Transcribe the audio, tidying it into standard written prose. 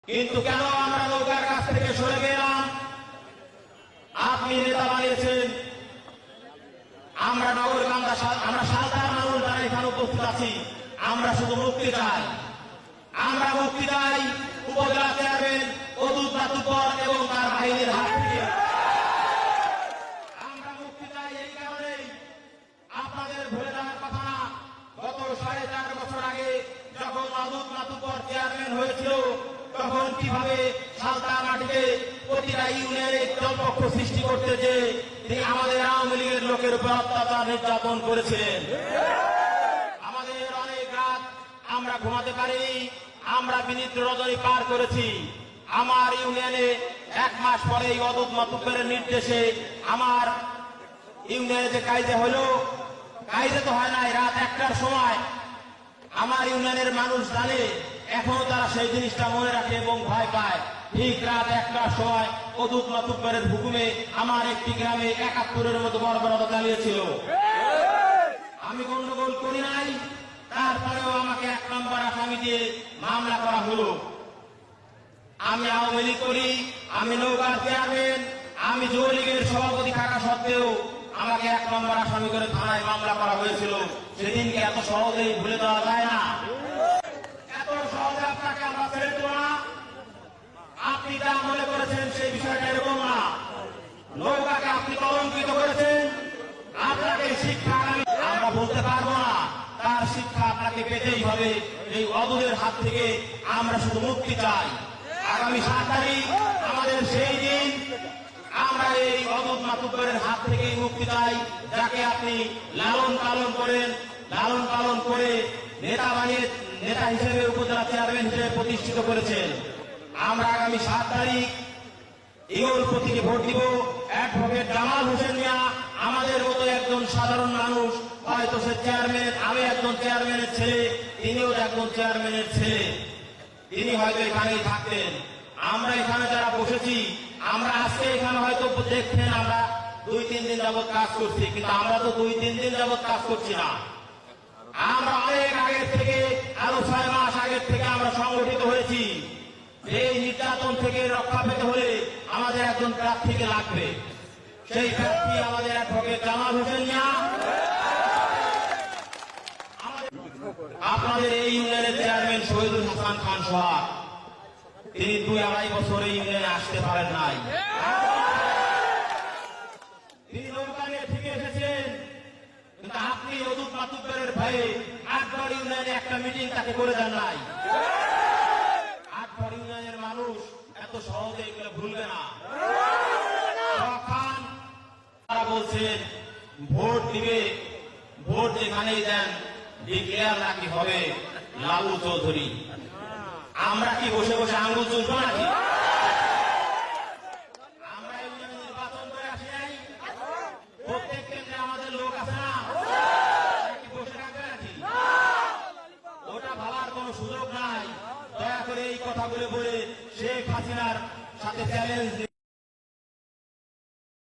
কিন্তু কেন আমরা নৌকার কাছ থেকে সরে গেলাম? আপনি নেতা বানিয়েছেন, আমরা নগরকান্দা, আমরা সাধারণ মানুষ যারা এখানে উপস্থিত আছি, আমরা শুধু মুক্তি চাই। আমরা মুক্তি চাই উপজেলা চেয়ারম্যান অদূত মাতুব্বর এবং তার বাহিনীর হাত থেকে। আমরা মুক্তি চাই এই কারণেই, আপনাদের ভুলে যাওয়ার কথা না, গত 4.5 বছর আগে যখন অদূত মাতুব্বর চেয়ারম্যান হয়েছিল, তখন কিভাবে সালতা মাটিতে প্রতিটা ইউনিয়নে দলপক্ষ সৃষ্টি করতে যে তিনি আমাদের আওয়ামী লীগের লোকের উপর অত্যাচার নির্যাতন করেছিলেন। আমাদের অনেক রাত আমরা ঘুমাতে পারিনি, আমরা বিনিদ্র রজনী পার করেছি। আমার ইউনিয়নে 1 মাস পরেই অদূত মাতুব্বরের নির্দেশে আমার ইউনিয়নে যে কায়দা হলো, কায়দা তো হয় নাই, রাত 1টার সময় আমার ইউনিয়নের মানুষ জানে, এখনো তারা সেই জিনিসটা মনে রাখে এবং ভয় পায়। ঠিক রাত 1টার সময় অদূত মাতুব্বরের হুকুমে আমার একটি গ্রামে 71-এর মতো বর্বরতা চালিয়েছিল। আমি গন্ডগোল করি নাই, তারপরেও আমাকে 1 নম্বর আসামি দিয়ে মামলা করা হলো। আমি আওয়ামী লীগ করি, আমি নৌকার চেয়ারম্যান, আমি যুবলীগের সভাপতি থাকা সত্ত্বেও আমাকে 1 নম্বর আসামি করে থানায় মামলা করা হয়েছিল। সেদিনকে এত সহজেই ভুলে দেওয়া যায় না, এত সহজে আপনাকে আমরা ছেড়ে দেব না। আপনি যা মনে করেছেন সেই বিষয়টা এরকম না। নৌকাকে আপনি কলঙ্কিত করেছেন, আপনাকে শিক্ষা আমরা বলতে পারবো না, তার শিক্ষা আপনাকে পেতেই হবে। এই অদূতের হাত থেকে আমরা শুধু মুক্তি চাই। আগামী 7 তারিখ আমাদের সেই দিন, আমরা এই অদূত মাতুব্বরের হাত থেকেই মুক্তি চাই, যাকে আপনি লালন পালন করেন, লালন পালন করে নেতা বানিয়ে নেতা হিসেবে উপজেলা চেয়ারম্যান হিসেবে প্রতিষ্ঠিত করেছেন। আমরা আগামী 7 তারিখ ইগল প্রতীকে ভোট দিব। অ্যাডভোকেট জামাল হোসেন মিয়া আমাদের মতো একজন সাধারণ মানুষ, হয়তো সে চেয়ারম্যান, আমি একজন চেয়ারম্যানের ছেলে, তিনিও একজন চেয়ারম্যানের ছেলে, তিনি হয়তো এখানেই থাকতেন। আমরা এখানে যারা বসেছি, আমরা আজকে এখানে হয়তো দেখছেন আমরা 2-3 দিন যাবৎ কাজ করছি, কিন্তু আমরা তো 2-3 দিন যাবৎ কাজ করছি না। আমরা অনেক আগের থেকে, আরো 6 মাস আগের থেকে আমরা সংগঠিত হয়েছি। এই নির্যাতন থেকে রক্ষা পেতে হলে আমাদের একজন প্রার্থীকে লাগবে। সেই প্রার্থী আমাদের অ্যাডভোকেট জামাল হোসেন মিয়া। আপনাদের এই ইউনিয়নের চেয়ারম্যান শহীদুল হাসান খান সোহাগ, তিনি 2-2.5 বছর এই ইউনিয়নে আসতে পারেন নাই। তিনি নৌকা নিয়ে ঠিক এসেছেন, কিন্তু আপনি অদূত মাতুব্বরের ভয়ে 8 ইউনিয়নে একটা মিটিং তাকে করে দেন নাই। 8 ইউনিয়নের মানুষ এত সহজে এগুলো ভুলবে না। তারা বলছেন ভোট দিবে, ভোট যেখানেই দেন ডিক্লেয়ার নাকি হবে লালু চৌধুরী। আমরা কি বসে বসে আঙ্গুল চুলবো নাকি? আমরা ইউনিয়নে নির্বাচন করে আসি নাই? প্রত্যেক কেন্দ্রে আমাদের লোক আছে না, কি বসে থাকবে নাকি? ওটা ভাবার কোন সুযোগ নাই। দয়া করে এই কথাগুলো বলে শেখ হাসিনার সাথে চ্যালেঞ্জ